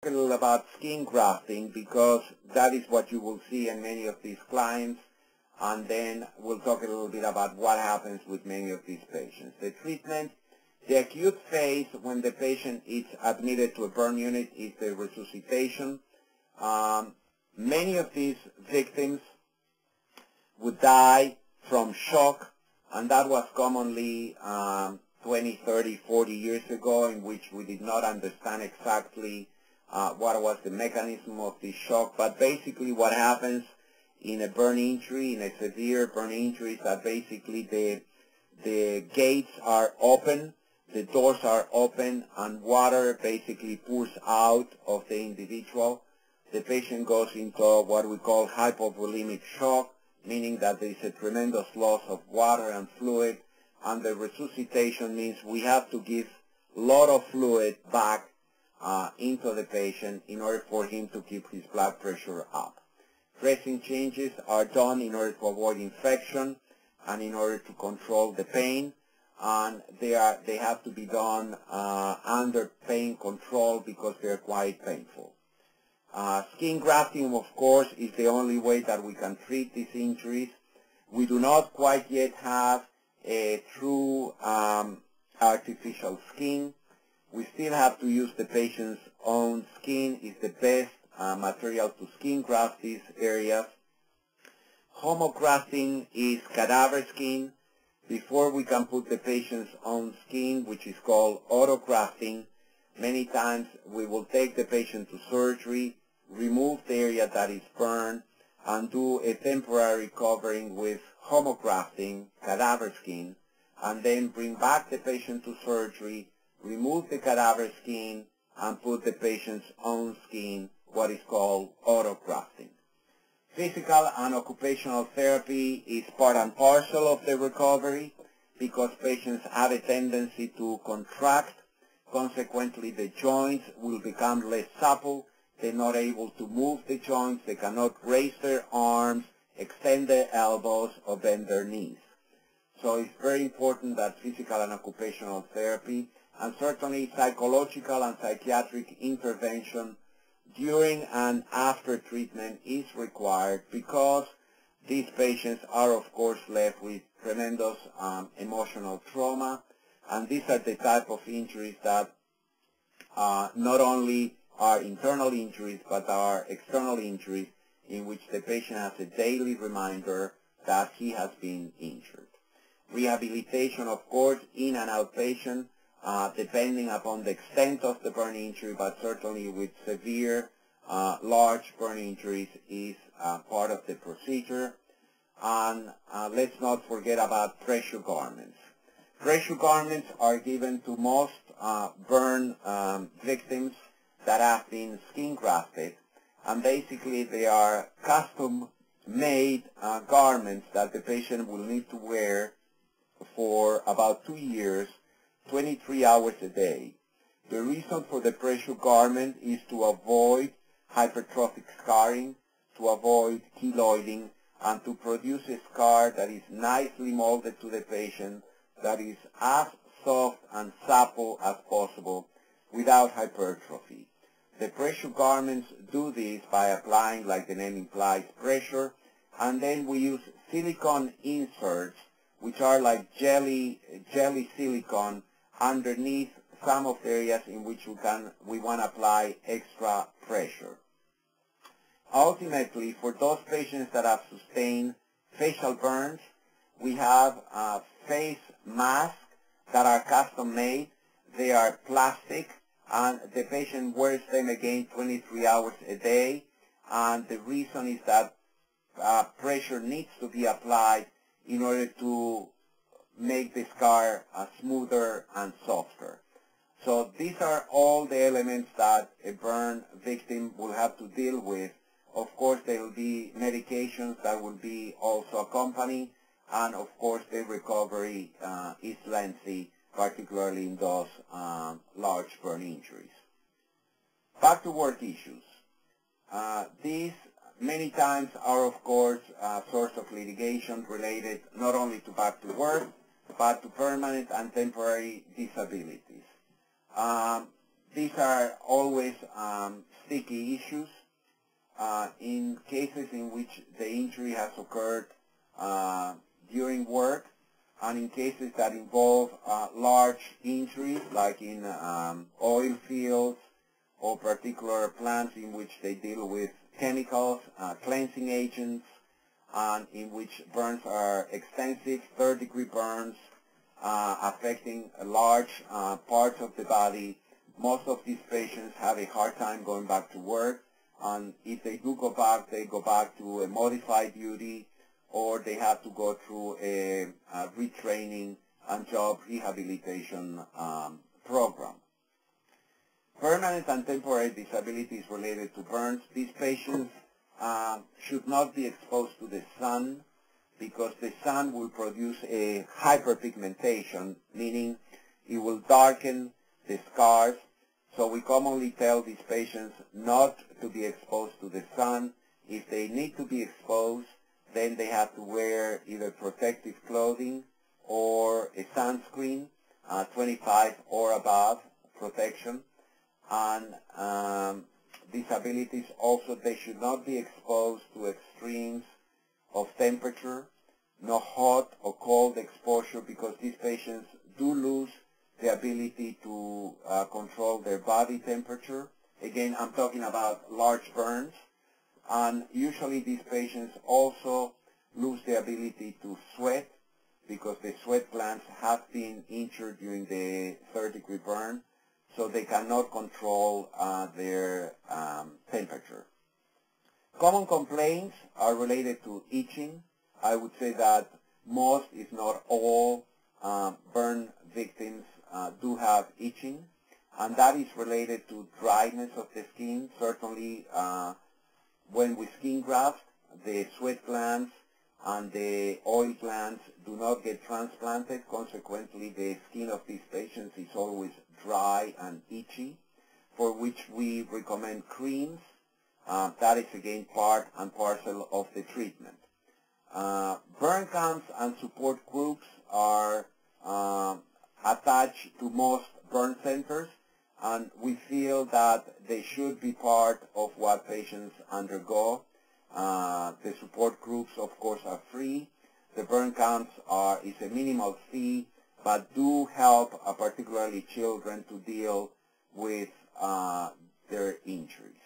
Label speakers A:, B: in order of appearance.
A: A little about skin grafting because that is what you will see in many of these clients, and then we'll talk a little bit about what happens with many of these patients. The treatment, the acute phase when the patient is admitted to a burn unit is the resuscitation. Many of these victims would die from shock, and that was commonly 20, 30, 40 years ago, in which we did not understand exactly what was the mechanism of this shock. But basically what happens in a burn injury, in a severe burn injury, is that basically the gates are open, the doors are open, and water basically pours out of the individual. The patient goes into what we call hypovolemic shock, meaning that there is a tremendous loss of water and fluid, and the resuscitation means we have to give a lot of fluid back into the patient in order for him to keep his blood pressure up. Dressing changes are done in order to avoid infection and in order to control the pain, and they have to be done under pain control because they're quite painful. Skin grafting, of course, is the only way that we can treat these injuries. We do not quite yet have a true artificial skin. We still have to use the patient's own skin. Is the best material to skin graft these areas. Homografting is cadaver skin. Before we can put the patient's own skin, which is called autografting, many times we will take the patient to surgery, remove the area that is burned, and do a temporary covering with homografting, cadaver skin, and then bring back the patient to surgery, remove the cadaver skin, and put the patient's own skin, what is called autografting. Physical and occupational therapy is part and parcel of the recovery because patients have a tendency to contract. Consequently, the joints will become less supple. They're not able to move the joints. They cannot raise their arms, extend their elbows, or bend their knees. So it's very important that physical and occupational therapy, and certainly psychological and psychiatric intervention during and after treatment is required because these patients are, of course, left with tremendous emotional trauma, and these are the type of injuries that not only are internal injuries but are external injuries in which the patient has a daily reminder that he has been injured. Rehabilitation, of course, in and outpatient, depending upon the extent of the burn injury, but certainly with severe, large burn injuries is part of the procedure. And let's not forget about pressure garments. Pressure garments are given to most burn victims that have been skin grafted, and basically they are custom-made garments that the patient will need to wear for about 2 years, 23 hours a day. The reason for the pressure garment is to avoid hypertrophic scarring, to avoid keloiding, and to produce a scar that is nicely molded to the patient, that is as soft and supple as possible without hypertrophy. The pressure garments do this by applying, like the name implies, pressure, and then we use silicone inserts, which are like jelly silicone underneath some of the areas in which we want to apply extra pressure. Ultimately, for those patients that have sustained facial burns, we have face masks that are custom made. They are plastic, and the patient wears them again 23 hours a day, and the reason is that pressure needs to be applied in order to make the scar smoother and softer. So these are all the elements that a burn victim will have to deal with. Of course, there will be medications that will be also accompanied, and of course the recovery is lengthy, particularly in those large burn injuries. Back to work issues. These many times are, of course, a source of litigation related not only to back to work, but to permanent and temporary disabilities. These are always sticky issues. In cases in which the injury has occurred during work, and in cases that involve large injuries, like in oil fields or particular plants in which they deal with chemicals, cleansing agents, and in which burns are extensive, third-degree burns affecting large parts of the body. Most of these patients have a hard time going back to work, and if they do go back, they go back to a modified duty, or they have to go through a retraining and job rehabilitation program. Permanent and temporary disabilities related to burns. These patients should not be exposed to the sun, because the sun will produce a hyperpigmentation, meaning it will darken the scars. So we commonly tell these patients not to be exposed to the sun. If they need to be exposed, then they have to wear either protective clothing or a sunscreen, 25 or above protection. And disabilities also, they should not be exposed to extremes of temperature, no hot or cold exposure, because these patients do lose the ability to control their body temperature. Again, I'm talking about large burns. And usually these patients also lose the ability to sweat, because the sweat glands have been injured during the third-degree burn, so they cannot control their temperature. Common complaints are related to itching. I would say that most, if not all, burn victims do have itching, and that is related to dryness of the skin. Certainly, when we skin graft, the sweat glands and the oil glands do not get transplanted. Consequently, the skin of these patients is always dry and itchy, for which we recommend creams. That is again part and parcel of the treatment. Burn camps and support groups are attached to most burn centers, and we feel that they should be part of what patients undergo. The support groups, of course, are free. The burn camps is a minimal fee, but do help particularly children to deal with their injuries.